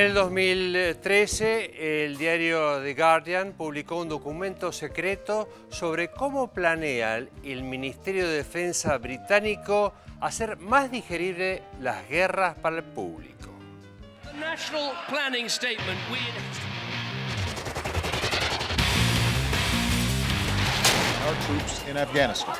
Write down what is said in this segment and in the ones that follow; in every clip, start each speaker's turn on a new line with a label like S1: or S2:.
S1: el 2013, el diario The Guardian publicó un documento secreto sobre cómo planea el Ministerio de Defensa británico hacer más digerible las guerras para el público.
S2: The National Planning Statement
S3: Our troops in Afghanistan.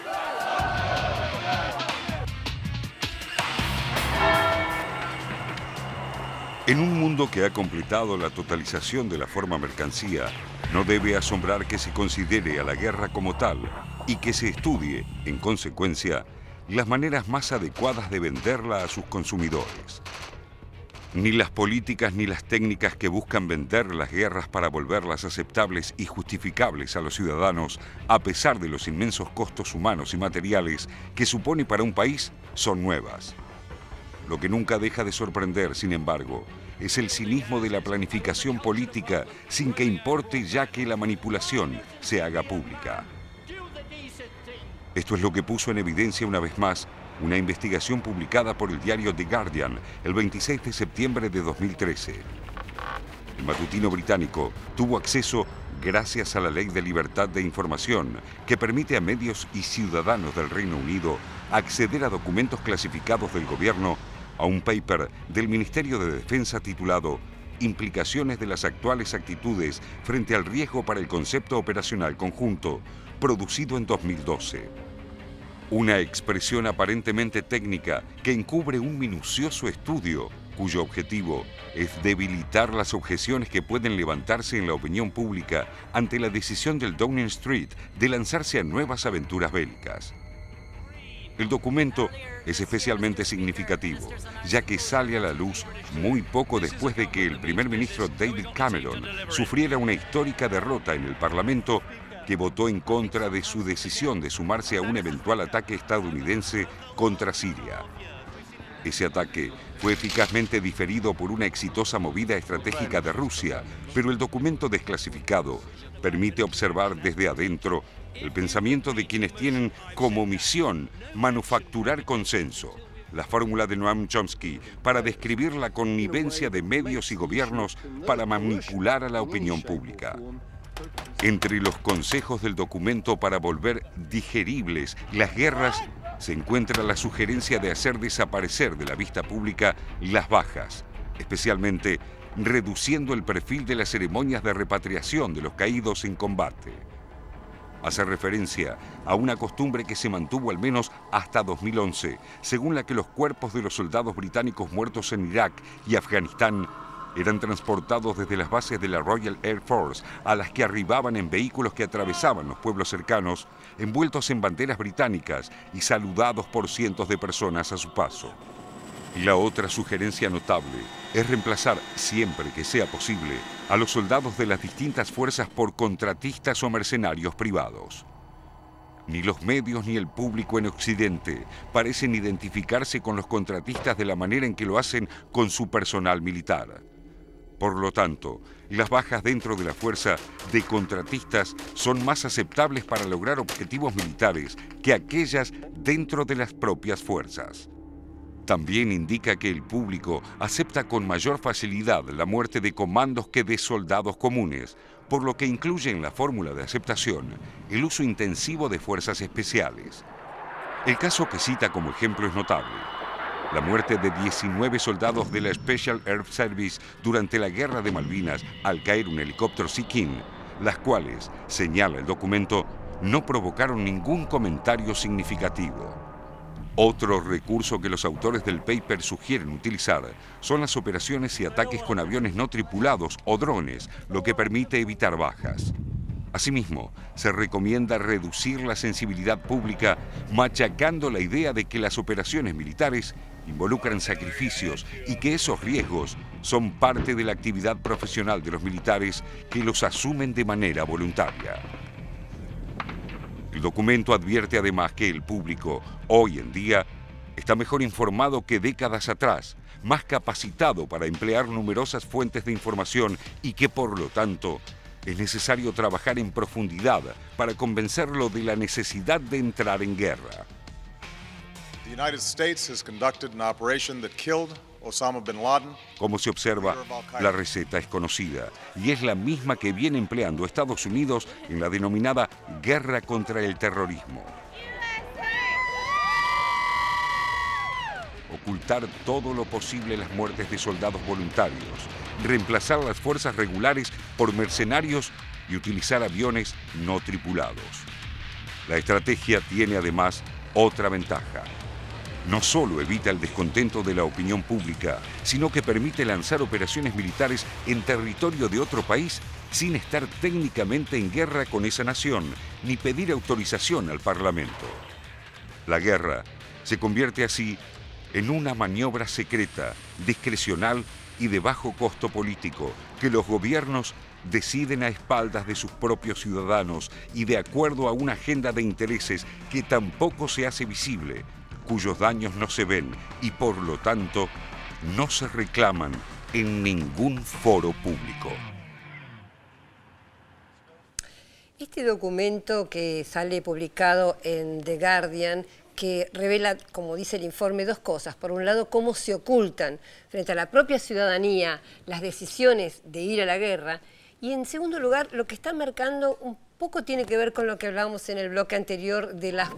S4: En un mundo que ha completado la totalización de la forma mercancía, no debe asombrar que se considere a la guerra como tal y que se estudie, en consecuencia, las maneras más adecuadas de venderla a sus consumidores. Ni las políticas ni las técnicas que buscan vender las guerras para volverlas aceptables y justificables a los ciudadanos, a pesar de los inmensos costos humanos y materiales que supone para un país, son nuevas. Lo que nunca deja de sorprender, sin embargo, es el cinismo de la planificación política sin que importe ya que la manipulación se haga pública. Esto es lo que puso en evidencia una vez más una investigación publicada por el diario The Guardian el 26 de septiembre de 2013. El matutino británico tuvo acceso gracias a la Ley de Libertad de Información, que permite a medios y ciudadanos del Reino Unido acceder a documentos clasificados del gobierno, a un paper del Ministerio de Defensa titulado Implicaciones de las actuales actitudes frente al riesgo para el concepto operacional conjunto, producido en 2012. Una expresión aparentemente técnica que encubre un minucioso estudio cuyo objetivo es debilitar las objeciones que pueden levantarse en la opinión pública ante la decisión del Downing Street de lanzarse a nuevas aventuras bélicas. El documento es especialmente significativo, ya que sale a la luz muy poco después de que el primer ministro David Cameron sufriera una histórica derrota en el Parlamento que votó en contra de su decisión de sumarse a un eventual ataque estadounidense contra Siria. Ese ataque fue eficazmente diferido por una exitosa movida estratégica de Rusia, pero el documento desclasificado permite observar desde adentro el pensamiento de quienes tienen como misión manufacturar consenso, la fórmula de Noam Chomsky para describir la connivencia de medios y gobiernos para manipular a la opinión pública. Entre los consejos del documento para volver digeribles las guerras se encuentra la sugerencia de hacer desaparecer de la vista pública las bajas, especialmente reduciendo el perfil de las ceremonias de repatriación de los caídos en combate. Hace referencia a una costumbre que se mantuvo al menos hasta 2011, según la que los cuerpos de los soldados británicos muertos en Irak y Afganistán eran transportados desde las bases de la Royal Air Force, a las que arribaban en vehículos que atravesaban los pueblos cercanos, envueltos en banderas británicas y saludados por cientos de personas a su paso. Y la otra sugerencia notable es reemplazar, siempre que sea posible, a los soldados de las distintas fuerzas por contratistas o mercenarios privados. Ni los medios ni el público en Occidente parecen identificarse con los contratistas de la manera en que lo hacen con su personal militar. Por lo tanto, las bajas dentro de la fuerza de contratistas son más aceptables para lograr objetivos militares que aquellas dentro de las propias fuerzas. También indica que el público acepta con mayor facilidad la muerte de comandos que de soldados comunes, por lo que incluye en la fórmula de aceptación el uso intensivo de fuerzas especiales. El caso que cita como ejemplo es notable: la muerte de 19 soldados de la Special Air Service durante la Guerra de Malvinas al caer un helicóptero Sea King, las cuales, señala el documento, no provocaron ningún comentario significativo. Otro recurso que los autores del paper sugieren utilizar son las operaciones y ataques con aviones no tripulados o drones, lo que permite evitar bajas. Asimismo, se recomienda reducir la sensibilidad pública, machacando la idea de que las operaciones militares involucran sacrificios y que esos riesgos son parte de la actividad profesional de los militares que los asumen de manera voluntaria. El documento advierte además que el público, hoy en día, está mejor informado que décadas atrás, más capacitado para emplear numerosas fuentes de información y que, por lo tanto, es necesario trabajar en profundidad para convencerlo de la necesidad de entrar en guerra.
S3: The United States has conducted an operation that killed Osama bin Laden.
S4: Como se observa, la receta es conocida y es la misma que viene empleando Estados Unidos en la denominada guerra contra el terrorismo. Ocultar todo lo posible las muertes de soldados voluntarios, reemplazar las fuerzas regulares por mercenarios y utilizar aviones no tripulados. La estrategia tiene además otra ventaja. No solo evita el descontento de la opinión pública, sino que permite lanzar operaciones militares en territorio de otro país sin estar técnicamente en guerra con esa nación, ni pedir autorización al Parlamento. La guerra se convierte así en una maniobra secreta, discrecional y de bajo costo político, que los gobiernos deciden a espaldas de sus propios ciudadanos y de acuerdo a una agenda de intereses que tampoco se hace visible, cuyos daños no se ven y por lo tanto no se reclaman en ningún foro público.
S5: Este documento que sale publicado en The Guardian, que revela, como dice el informe, dos cosas. Por un lado, cómo se ocultan frente a la propia ciudadanía las decisiones de ir a la guerra, y en segundo lugar, lo que está marcando un poco tiene que ver con lo que hablábamos en el bloque anterior de la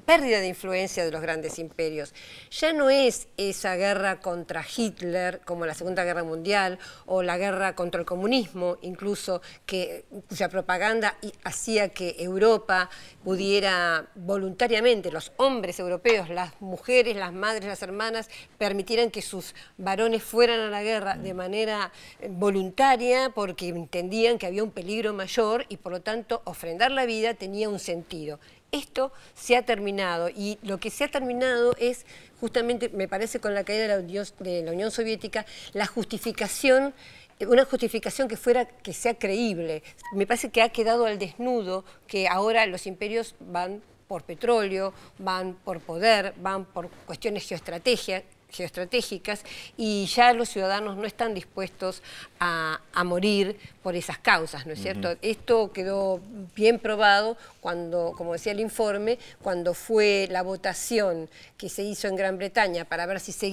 S5: pérdida de influencia de los grandes imperios. Ya no es esa guerra contra Hitler, como la Segunda Guerra Mundial, o la guerra contra el comunismo, incluso, cuya propaganda hacía que Europa pudiera voluntariamente, los hombres europeos, las mujeres, las madres, las hermanas, permitieran que sus varones fueran a la guerra de manera voluntaria, porque entendían que había un peligro mayor y por lo tanto ofrendar la vida tenía un sentido. Esto se ha terminado y lo que se ha terminado es justamente, me parece, con la caída de la Unión Soviética, la justificación, una justificación que sea creíble. Me parece que ha quedado al desnudo que ahora los imperios van por petróleo, van por poder, van por cuestiones geoestratégicas y ya los ciudadanos no están dispuestos a morir por esas causas, ¿no es cierto? Esto quedó bien probado cuando, como decía el informe, cuando fue la votación que se hizo en Gran Bretaña para ver si se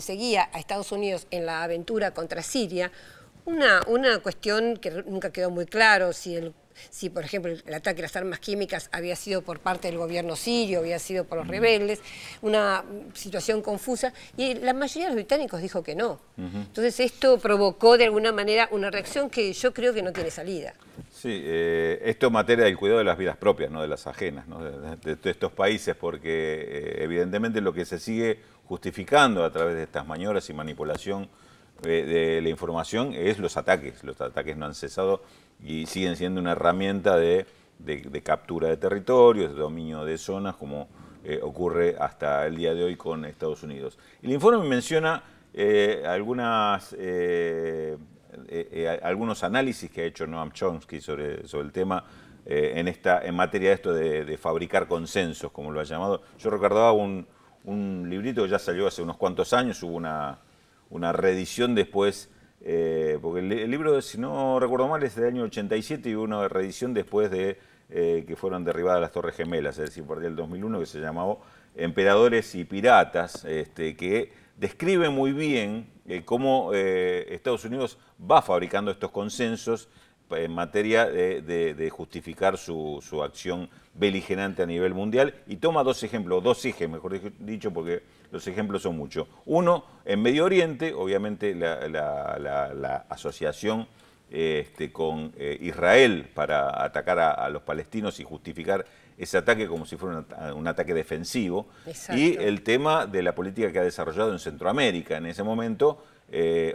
S5: seguía a Estados Unidos en la aventura contra Siria, una cuestión que nunca quedó muy claro si, por ejemplo, el ataque a las armas químicas había sido por parte del gobierno sirio, había sido por los rebeldes, una situación confusa, y la mayoría de los británicos dijo que no. Entonces esto provocó de alguna manera una reacción que yo creo que no tiene salida.
S6: Sí, esto en materia del cuidado de las vidas propias, no de las ajenas, ¿no? de estos países, porque evidentemente lo que se sigue justificando a través de estas maniobras y manipulación de la información es los ataques. Los ataques no han cesado y siguen siendo una herramienta de captura de territorios, de dominio de zonas, como ocurre hasta el día de hoy con Estados Unidos. El informe menciona algunos análisis que ha hecho Noam Chomsky sobre el tema en materia de esto de fabricar consensos, como lo ha llamado. Yo recordaba un librito que ya salió hace unos cuantos años, hubo una reedición después, porque el libro, si no recuerdo mal, es del año 87 y hubo una reedición después de que fueron derribadas las Torres Gemelas, es decir, por el 2001, que se llamaba Emperadores y Piratas, que describe muy bien cómo Estados Unidos va fabricando estos consensos en materia de justificar su acción beligerante a nivel mundial, y toma dos ejes, mejor dicho, porque los ejemplos son muchos. Uno, en Medio Oriente, obviamente la asociación con Israel para atacar a los palestinos y justificar ese ataque como si fuera un ataque defensivo. Exacto. Y el tema de la política que ha desarrollado en Centroamérica en ese momento,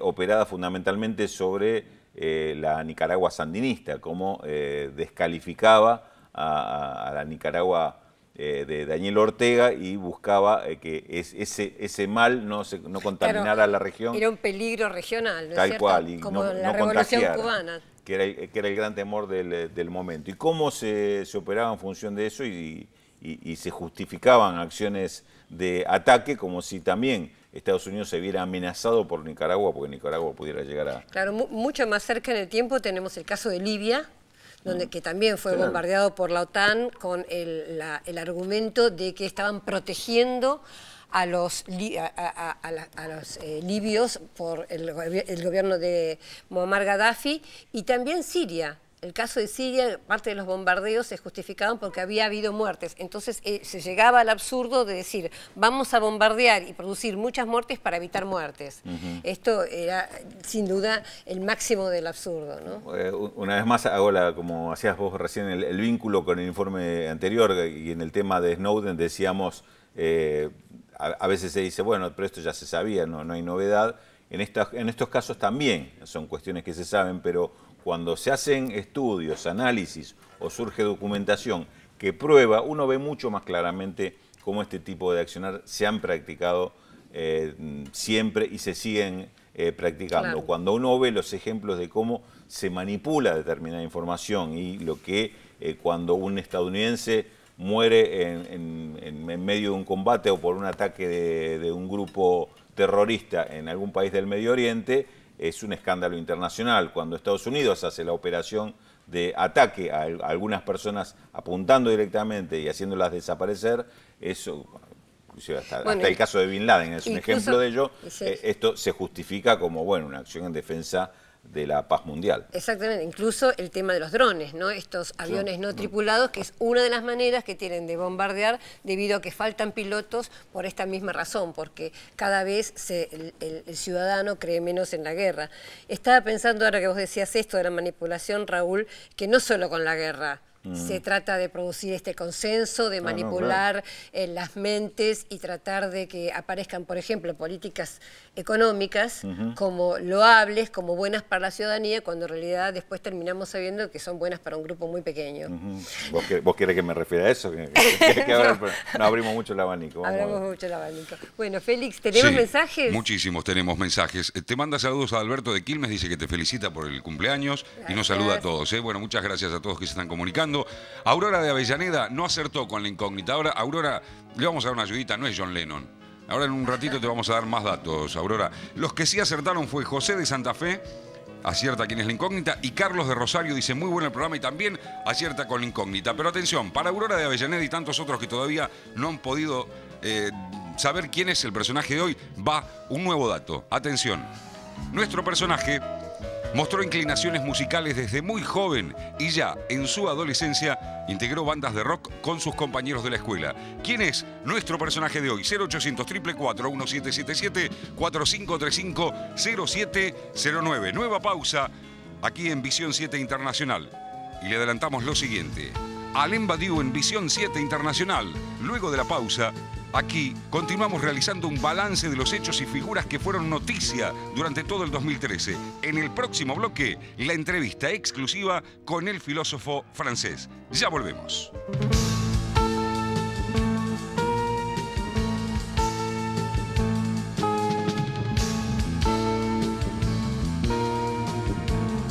S6: operada fundamentalmente sobre la Nicaragua sandinista, cómo descalificaba a la Nicaragua de Daniel Ortega y buscaba que ese mal no contaminara la región.
S5: Era un peligro regional, ¿no es
S6: tal
S5: cierto?
S6: Cual, y
S5: como
S6: no
S5: la Revolución
S6: contagiara,
S5: Cubana.
S6: Que era el gran temor del momento. Y cómo se operaba en función de eso y se justificaban acciones de ataque como si también Estados Unidos se viera amenazado por Nicaragua, porque Nicaragua pudiera llegar a...
S5: Claro, mucho más cerca en el tiempo tenemos el caso de Libia, que también fue bombardeado por la OTAN con el argumento de que estaban protegiendo a los libios por el gobierno de Muammar Gaddafi, y también Siria. El caso de Siria, parte de los bombardeos se justificaban porque había habido muertes. Entonces se llegaba al absurdo de decir, vamos a bombardear y producir muchas muertes para evitar muertes. Esto era, sin duda, el máximo del absurdo, ¿no?
S6: Una vez más hago, como hacías vos recién, el vínculo con el informe anterior, y en el tema de Snowden decíamos, a veces se dice, bueno, pero esto ya se sabía, no hay novedad. En estos casos también son cuestiones que se saben, pero cuando se hacen estudios, análisis o surge documentación que prueba, uno ve mucho más claramente cómo este tipo de accionar se han practicado siempre y se siguen practicando. Claro. Cuando uno ve los ejemplos de cómo se manipula determinada información y lo que cuando un estadounidense muere en medio de un combate o por un ataque de un grupo terrorista en algún país del Medio Oriente, es un escándalo internacional. Cuando Estados Unidos hace la operación de ataque a algunas personas apuntando directamente y haciéndolas desaparecer, eso, hasta el caso de Bin Laden es un ejemplo de ello, esto se justifica como, bueno, una acción en defensa de la paz mundial.
S5: Exactamente, incluso el tema de los drones, ¿no? Estos aviones no tripulados, que es una de las maneras que tienen de bombardear debido a que faltan pilotos por esta misma razón, porque cada vez el ciudadano cree menos en la guerra. Estaba pensando ahora que vos decías esto de la manipulación, Raúl, que no solo con la guerra se trata de producir este consenso, de manipular las mentes y tratar de que aparezcan, por ejemplo, políticas económicas como loables, como buenas para la ciudadanía, cuando en realidad después terminamos sabiendo que son buenas para un grupo muy pequeño.
S6: ¿Vos querés que me refiera a eso? No abrimos mucho el abanico.
S5: Abrimos mucho el abanico. Bueno, Félix, ¿tenemos mensajes?
S4: Muchísimos tenemos mensajes. Te manda saludos a Alberto de Quilmes, dice que te felicita por el cumpleaños y nos saluda a todos. Bueno, muchas gracias a todos que se están comunicando. Aurora de Avellaneda no acertó con la incógnita. Ahora, Aurora, le vamos a dar una ayudita, no es John Lennon. Ahora en un ratito te vamos a dar más datos, Aurora. Los que sí acertaron fue José de Santa Fe, acierta quién es la incógnita, y Carlos de Rosario dice muy bueno el programa y también acierta con la incógnita. Pero atención, para Aurora de Avellaneda y tantos otros que todavía no han podido saber quién es el personaje de hoy, va un nuevo dato. Atención, nuestro personaje mostró inclinaciones musicales desde muy joven y ya en su adolescencia integró bandas de rock con sus compañeros de la escuela. ¿Quién es nuestro personaje de hoy? 0800 444 1777 4535 0709. Nueva pausa aquí en Visión 7 Internacional. Y le adelantamos lo siguiente. Alain Badiou en Visión 7 Internacional. Luego de la pausa, aquí continuamos realizando un balance de los hechos y figuras que fueron noticia durante todo el 2013. En el próximo bloque, la entrevista exclusiva con el filósofo francés. Ya volvemos.